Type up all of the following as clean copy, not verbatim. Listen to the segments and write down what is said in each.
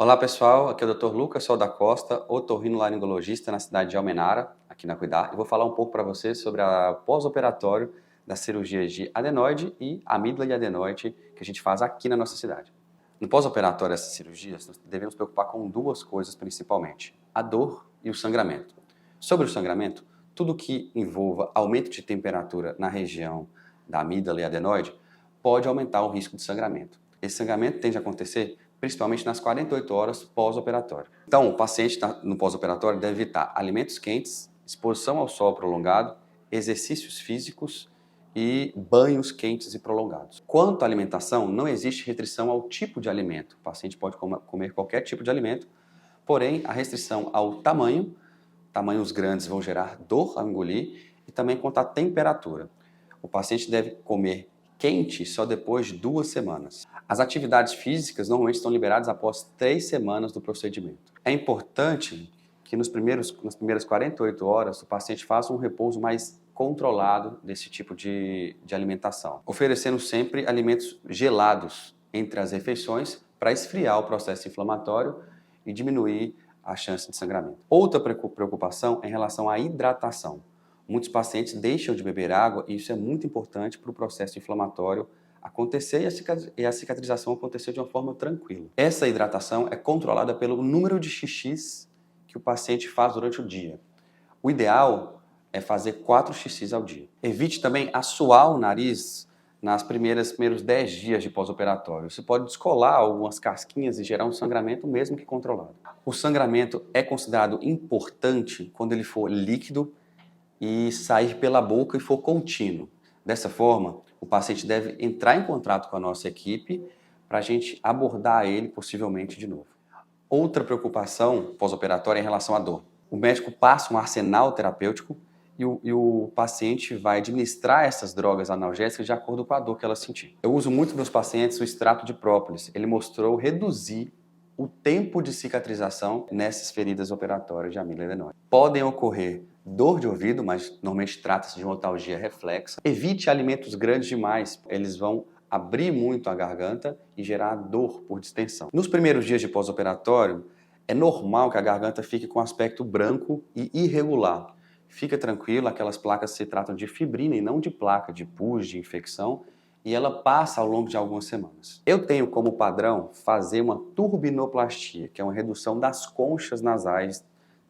Olá pessoal, aqui é o Dr. Lucas Sol da Costa, otorrinolaringologista na cidade de Almenara, aqui na Cuidar, e vou falar um pouco para vocês sobre a pós-operatório das cirurgias de adenoide e amígdala e adenoide que a gente faz aqui na nossa cidade. No pós-operatório dessas cirurgias, nós devemos preocupar com duas coisas principalmente, a dor e o sangramento. Sobre o sangramento, tudo que envolva aumento de temperatura na região da amígdala e adenoide pode aumentar o risco de sangramento. Esse sangramento tende a acontecer principalmente nas 48 horas pós-operatório. Então, o paciente no pós-operatório deve evitar alimentos quentes, exposição ao sol prolongado, exercícios físicos e banhos quentes e prolongados. Quanto à alimentação, não existe restrição ao tipo de alimento. O paciente pode comer qualquer tipo de alimento, porém, a restrição ao tamanho, tamanhos grandes vão gerar dor ao engolir, e também quanto à temperatura. O paciente deve comer quente só depois de 2 semanas. As atividades físicas normalmente estão liberadas após 3 semanas do procedimento. É importante que nas primeiras 48 horas o paciente faça um repouso mais controlado desse tipo de alimentação, oferecendo sempre alimentos gelados entre as refeições para esfriar o processo inflamatório e diminuir a chance de sangramento. Outra preocupação é em relação à hidratação. Muitos pacientes deixam de beber água e isso é muito importante para o processo inflamatório acontecer e a cicatrização acontecer de uma forma tranquila. Essa hidratação é controlada pelo número de xixis que o paciente faz durante o dia. O ideal é fazer 4 xixis ao dia. Evite também assoar o nariz nos primeiros 10 dias de pós-operatório. Isso pode descolar algumas casquinhas e gerar um sangramento mesmo que controlado. O sangramento é considerado importante quando ele for líquido e sair pela boca e for contínuo. Dessa forma, o paciente deve entrar em contato com a nossa equipe para a gente abordar ele possivelmente de novo. Outra preocupação pós-operatória é em relação à dor. O médico passa um arsenal terapêutico e o paciente vai administrar essas drogas analgésicas de acordo com a dor que ela sentir. Eu uso muito nos pacientes o extrato de própolis. Ele mostrou reduzir o tempo de cicatrização nessas feridas operatórias de amígdala e adenoide. Podem ocorrer dor de ouvido, mas normalmente trata-se de uma otalgia reflexa. Evite alimentos grandes demais, eles vão abrir muito a garganta e gerar dor por distensão. Nos primeiros dias de pós-operatório, é normal que a garganta fique com aspecto branco e irregular. Fica tranquilo, aquelas placas se tratam de fibrina e não de placa, de pus, de infecção, e ela passa ao longo de algumas semanas. Eu tenho como padrão fazer uma turbinoplastia, que é uma redução das conchas nasais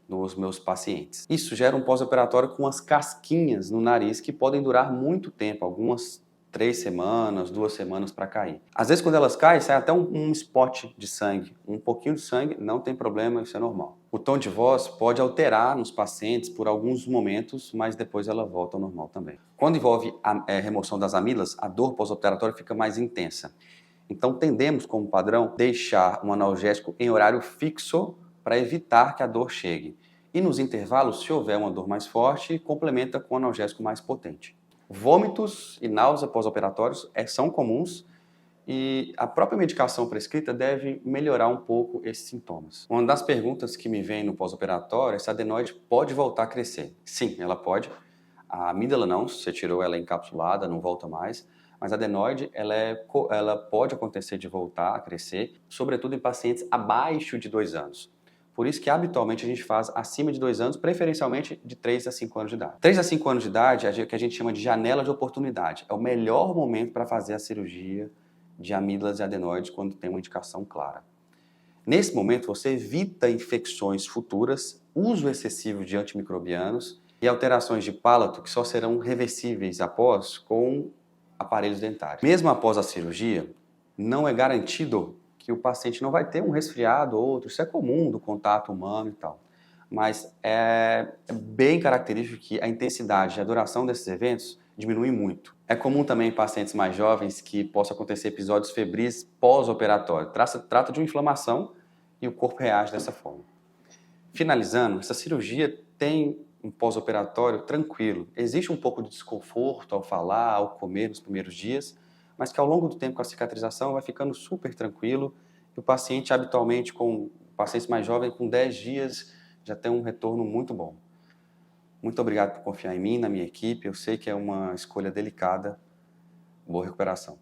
nos meus pacientes. Isso gera um pós-operatório com umas casquinhas no nariz que podem durar muito tempo, algumas 3 semanas, 2 semanas para cair. Às vezes quando elas caem, sai até um spot de sangue, um pouquinho de sangue, não tem problema, isso é normal. O tom de voz pode alterar nos pacientes por alguns momentos, mas depois ela volta ao normal também. Quando envolve a remoção das amígdalas, a dor pós-operatória fica mais intensa. Então tendemos, como padrão, deixar um analgésico em horário fixo para evitar que a dor chegue. E nos intervalos, se houver uma dor mais forte, complementa com um analgésico mais potente. Vômitos e náusea pós-operatórios são comuns e a própria medicação prescrita deve melhorar um pouco esses sintomas. Uma das perguntas que me vem no pós-operatório é se a adenoide pode voltar a crescer. Sim, ela pode. A amígdala não, se você tirou ela encapsulada, não volta mais. Mas a adenoide, ela pode acontecer de voltar a crescer, sobretudo em pacientes abaixo de 2 anos. Por isso que habitualmente a gente faz acima de 2 anos, preferencialmente de 3 a 5 anos de idade. 3 a 5 anos de idade é o que a gente chama de janela de oportunidade. É o melhor momento para fazer a cirurgia de amígdalas e adenoides quando tem uma indicação clara. Nesse momento você evita infecções futuras, uso excessivo de antimicrobianos e alterações de palato que só serão reversíveis após com aparelhos dentários. Mesmo após a cirurgia, não é garantido que o paciente não vai ter um resfriado ou outro. Isso é comum do contato humano e tal. Mas é bem característico que a intensidade e a duração desses eventos diminui muito. É comum também em pacientes mais jovens que possam acontecer episódios febris pós-operatório. Trata de uma inflamação e o corpo reage dessa forma. Finalizando, essa cirurgia tem um pós-operatório tranquilo. Existe um pouco de desconforto ao falar, ao comer nos primeiros dias, mas que ao longo do tempo com a cicatrização vai ficando super tranquilo e o paciente habitualmente, com pacientes mais jovens, com 10 dias já tem um retorno muito bom. Muito obrigado por confiar em mim, na minha equipe, eu sei que é uma escolha delicada. Boa recuperação.